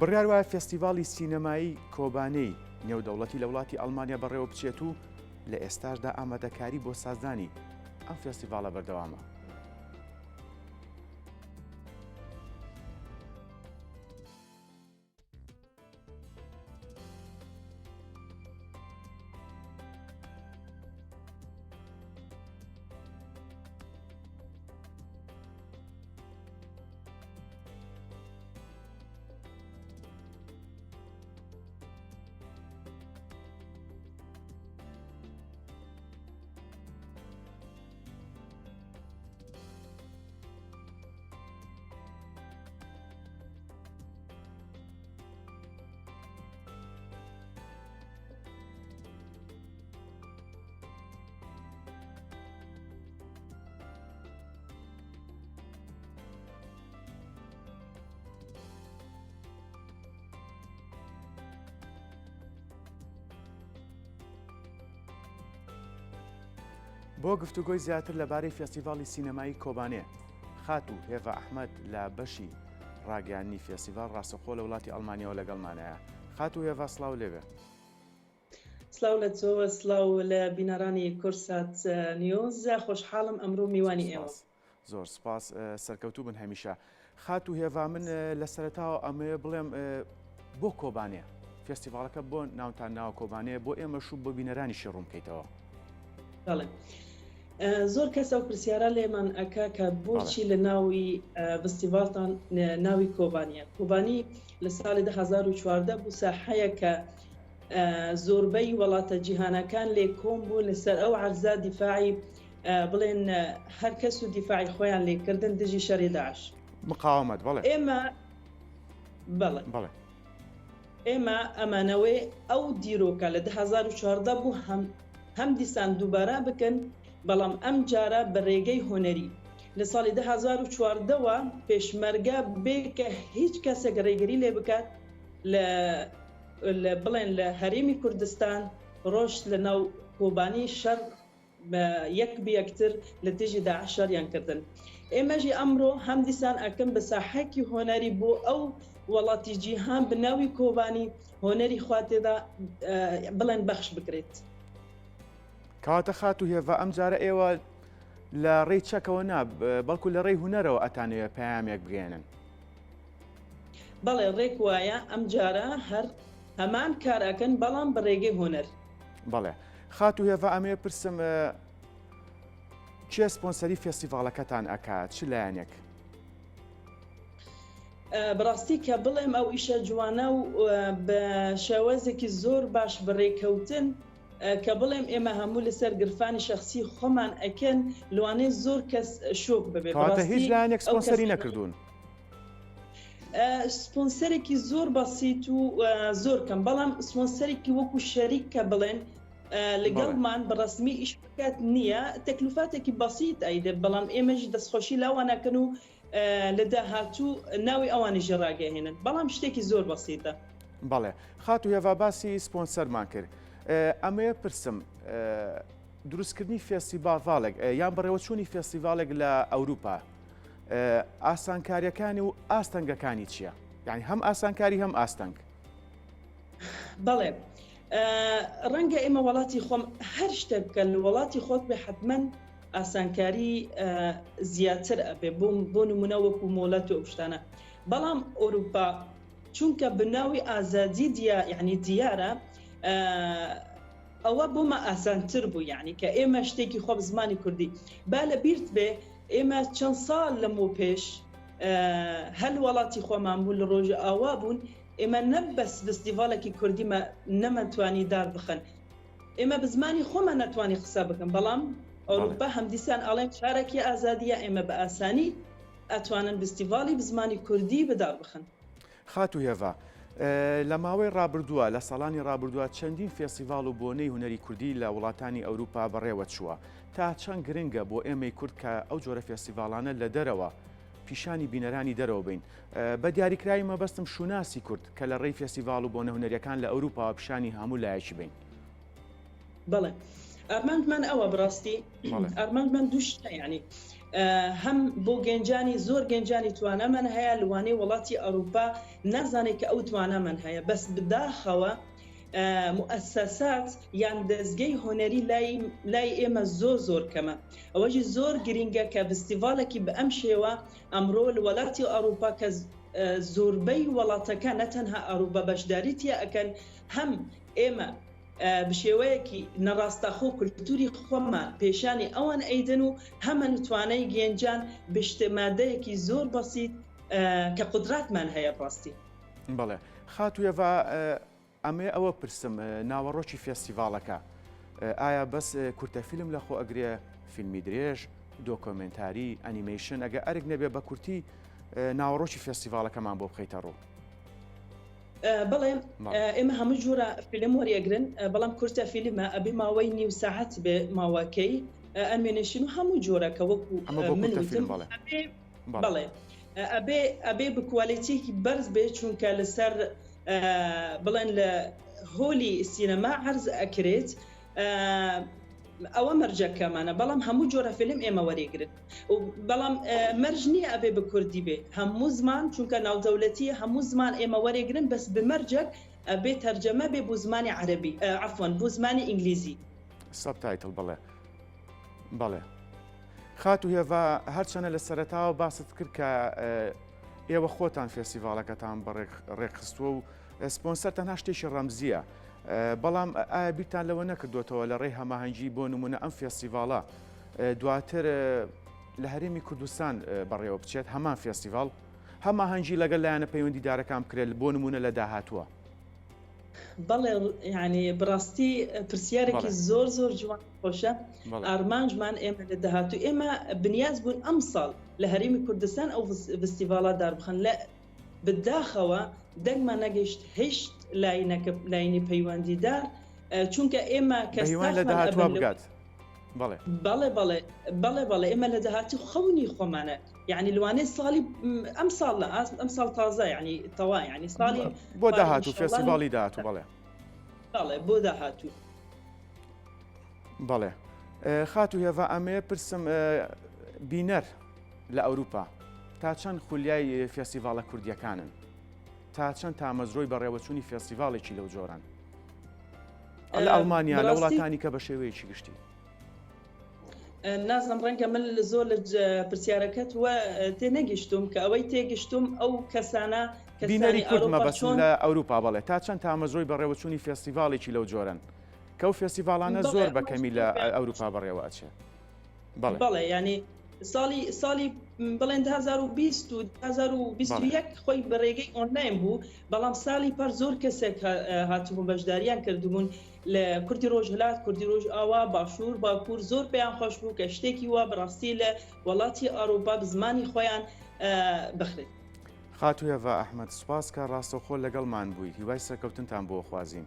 بڕیار وایە فێستیڤاڵی سینەمایی کۆبانەی نێودەوڵەتی لە وڵاتی ئەڵمانیا بەڕێوە بچێت و لە ئێستاشدا ئامادەکاری بۆ سازدانی ئەم فێستیڤاڵە بەردەوامە. بۆ گفتوگۆی زیاتر لەبارەی فێستیڤاڵی سینەمایی کۆبانێ، خات و هێڤا ئەحمەد لە بەشی ڕاگەیاندنی فێستیڤاڵ ڕاستەوخۆ لە وڵاتی ئەڵمانیەوە لەگەڵمانەیە. خات و هێڤا سڵاو لێبێ. سلااو لە تۆوە، سلااو لە بینەرانی کورسات نیۆز. خۆشحاڵم ئەمڕۆ میوانی ئێوە. زۆر سپاس، سەرکەوتوو بن هەمیشە. خات و هێڤا، من لە سەرەتاوە ئەمەیە بڵێم بۆ کۆبانێ فێستیڤاڵەکە بۆ ناوتان ناوە کۆبانەیە بۆ ئێمەش و بۆ بینەرانیشی ڕوون بکەیتەوە. بەڵێ، زۆر کەس ئەو پرسیارە لێمان ئەکا کە بۆچی لە ناوی فستیڤاڵتان ناوی کۆبانیە. کۆبانی لە ساڵی 2014 بوو ساحەیە کە زۆربەی وڵاتە جیهانەکان لێ کۆم بوو لەسەر ئەو عەرزە دیفاعی بڵێن هەر کەس و دیفاعی خۆیان لێکردن دژی شەڕی داعش. مقاومەت. بەڵێ بەڵێ ئێمە ئەمانەوەی ئەو دیرۆکە لە 2014 بوو هەم دیسان دووبارە بکەن، بەڵام ئەم جارە بە ڕێگەی هۆنەری لە ساڵی 2014ەوە پێشمەرگە بێکە هیچ کەسێک ڕێگەری لێ بکات بڵێن لە هەرێمی کوردستان ڕۆژ لە ناو کۆبانی شەڕ یەک بەیەکتر لە دژی داعش شەڕیان کردن. ئێمەژی ئەمڕۆ هەم دیسان ئەکەم بە ساحەکی هۆنەری بۆ ئەو وڵاتی جیهان بناوی کۆبانی هۆنەری خواتێدا بڵێن بەخش بکرێت. کەواتە خات و هێڤا، ئەم جارە ئێوە لە ڕێی چەکەوە بەڵکو لە ڕێی هونەرەوە ئەتانەوێت پەیامێک بگێنن. بەڵێ، ڕێک وایە ئەم جارە هەر هەمان کارەکەن، بەڵام بە ڕێگەی هۆنەر. بەڵێ، خات و هێڤا، ئەمێ پرسم چێ سپۆنسەری فێستیڤاڵەکەتان ئەکات، چ لایەنێک؟ بڕاستی کە بڵێم ئەو ئیشە جوانە و بە شێوەزێکی زۆر باش بڕێکەوتن کە بڵێم ئێمە هەموو لەسەر گرفانی شخصی خۆمان ئەکەن، لەوانەیە زۆر کەس شۆک ببێت. کەواتە هیچ لایەنێک سپۆنسەری نەکردوون؟ سپۆنسەرێکی زۆر بەسیت و زۆر کەم، بەڵام سپۆنسەرێکی وەکو شەریک کە بڵێن لەگەڵمان بەڕسمی ئیش بکات نییە، تەکلیفاتێکی بەسیت ئەیدە، بەڵام ئێمەش دەستخۆشی لاوانەکەن و لە داهاتوو ناوی ئەوانیژە ڕاگەهێنن، بەڵام شتێکی زۆر بەسیتە. بەڵێ، خات و هێڤا، باسی سپۆنسەرمان کرد. ئەمەیە پرسم دروستکردنی فێستیڤاڵێک یان بەڕێوەچوونی فێستیڤاڵێک لە ئەوروپا ئاسانکاریەکانی و ئاستەنگەکانی چییە؟ یعنی هەم ئاسانکاری هەم ئاستەنگ. بەڵێ، ڕەنگە ئێمە وڵاتی خۆم هەر شتێک بکەن وڵاتی خۆت بێ حتمەن ئاسانکاری زیاتر ئەبێ، بۆ نمونە وەکو مۆڵەت و شتانە، بەڵام ئەوروپا چونکە بناوی ئازادی یعنی دیارە ئەوە بۆمە ئاسانتر بوو، یعنی کە ئێمە شتێکی خۆ زمانی کوردی با لە بیرت بێ ئێمە چەند ساڵ لەمە پێش هەل وڵاتی خۆمان بوو لە ڕۆژە ئاوا بوون، ئێمە نەبەس فستیڤاڵێکی کوردی نەمەتوانی دار بخەن، ئێمە بە زمانی خۆمان نەتوانی قسە بکەن، بەڵام ئەوروپا هەمدیسان ئاڵێن شارێکی ئازادیە، ئێمە بە ئاسانی ئەتوانن فستیڤاڵی بە زمانی کوردی بدار بخەن. خات و هێڤا، لە ماوەی ڕابردووە لە ساڵانی ڕابردووە چەندین فێستیڤاڵ و بۆنەی هونەری کوردی لە وڵاتانی ئەوروپا بەڕێوە چووە. تا چەند گرنگە بۆ ئێمەی کورد کە ئەو جۆرە فێستیڤاڵانە لە دەرەوە پیشانی بینەرانی دەرەوە بین. بە دیاریکراوی مەبەستم شوناسی کورد کە لە ڕێی فێستیڤاڵ و بۆنە هونەریەکان لە ئەوروپا پیشانی هەموو لایەکی بین. بەڵێ، ئەرمانگمان ئەوە بڕاستی، ئەرمانگمان دوو شتە، یعنی هەم بۆ گەنجانی زۆر گەنجانی توانەمان هەیە لەوانەی وڵاتی ئەوروپا نازانێت کە ئەو توانەمان هەیە بەس بداخەوە مؤسسات یان دەستگەی هۆنەری لای ئێمە زۆر کەمە ئەوەژی زۆر گرینگە کە فستیڤالێکی بە ئەم شێوە ئەمڕۆ لە وڵاتی ئەوروپا کە زۆربەی وڵاتەکە نەتەنها ئەوروپا بەشداریتە ئەکەن هەم ئێمە بشێوەیەکی نەڕاستەخۆ کولتوری خۆمان پێشانی ئەوان ئەیدن و هەمە نتوانەی گەنجان بشتمادەیەکی زۆر بەسیت کە قدراتمان هەیە ڕاستی. بەڵێ خاتوویەڤە ئەمێ ئەوە پرسم ناوەڕۆکی فێستیڤالەکە ئایا بەس کورتەفیلم لە خۆ ئەگرێ فیلمی درێژ دۆکۆمنتاری ئەنیمیشن ئەگە ئەرێک نەبێ بە کورتی ناوەڕۆکی فێستیڤالەکەمان بۆ بخەیتە ڕوو. بەڵێ ئێمە هەموو جۆرە فیلم وەریەگرن بەڵام کورتە فیلمە ئەبێ ماوەی نیو ساعت بێ ماوەکەی ئەنمێنشن و هەموو جۆرەکە وەکو بەڵێ ئەبێ بکوالیتێکی بەرز بێ چونکە لەسەر بڵێن لە هۆلی سینەما عەرز ئەکرێت ئەوە مەرجەکەمانە بەڵام هەموو جۆرە فیلم ئێمە وەرێگرن بەڵام مەرج نییە ئەبێ بە کوردی بێ هەموو زمان چونکە ناودەولەتیە هەموو زمان ئێمە وەرێگرن بەس بمەرجەک ئەبێ تەرجەمە بێ بۆ زمانی عەرەبی عەفوەن بۆ زمانی ئینگلیزی سەبتایتڵ بەڵێ خاتوویەڤە هەرچەنە لە سەرەتاوە باست کرد کە ئێوە خۆتان فێستیڤالەکەتان بەڕێخستووە و سپۆنسەر تەنها شتێکی ڕەمزیە بەڵام ئایا بیرتان لەوە نەکردوێتەوە لە ڕێی هەماهەنگی بۆ نمونە ئەم فێستیڤالە دواتر لە هەرێمی کوردستان بەڕێوە بچێت هەمان فێستیڤال هەماهەنگی لەگەڵ لایەنە پەیوەندیدارەکان بکرێت بۆ نمونە لە داهاتووە. بەڵێ ینی بڕاستی پرسیارێکی زۆر جوان خۆشە ئارمانجمان ئێمە لە داهاتوو ئێمە بنیاز بوون ئەم ساڵ لە هەرێمی کوردستان ئەو فستیڤالە داربخەن لە بداخەوە دەنگمان نەگەیشت هێشت لاینی پەیوەندیدار چونکە ئێمە کەسیوان لە داهاتوە بگات بەڵێ ئێمە لە داهاتی خەونی خۆمانە یعنی لەوانەیە ساڵی ئەم ساڵ تازە ینی تەوا ینی ساڵی بۆ داهاتوو فێستیڤالی داهاتوو بەڵێ بۆ داهاتوو بەڵێ خاتوویەڤە ئەمێ پرسم بینەر لە ئەوروپا تا چەند خولیای فێستیڤالە کوردیەکانن تا چەند تامەزرۆی بەڕێوەچوونی فێستیڤالێکی لەو جۆران لە ئەڵمانیا لە وڵاتانی کە بە شێوەیەکی گشتی نازم ڕەنگە من زۆر لە پرسیارەکەت وە تێنەگەیشتوم کە ئەوەی تێگەشتوم ئەو کەسانە بینەری کوردمە بەچون لە ئەوروپا بەڵێ تا چەند تامەزرۆی بەڕێوەچوونی فێستیڤالێکی لەو جۆرن کە ئەو فێستیڤالانە زۆر بەکەمی لە ئەوروپا بەڕێوە ئەچێ بەڵێ ینی ساڵی بڵێن 2020 و 2021 خۆی بەڕێگەی ئۆنلاین بوو بەڵام ساڵی پەر زۆر کەسێک هاتوبوون بەشداریان کردبوون لە کوردی ڕۆژهەلات کوردی ڕۆژ ئاوا باشوور باکوور زۆر پێیان خۆش بوو کە شتێکی وا بەڕاستی لە وڵاتی ئەوروپا بزمانی خۆیان بخرێت. خاتوویەڤە ئەحمەد سوپاس کە ڕاستەوخۆ لەگەڵمان بوویت هیوای سەرکەوتنتان بۆ خوازیم.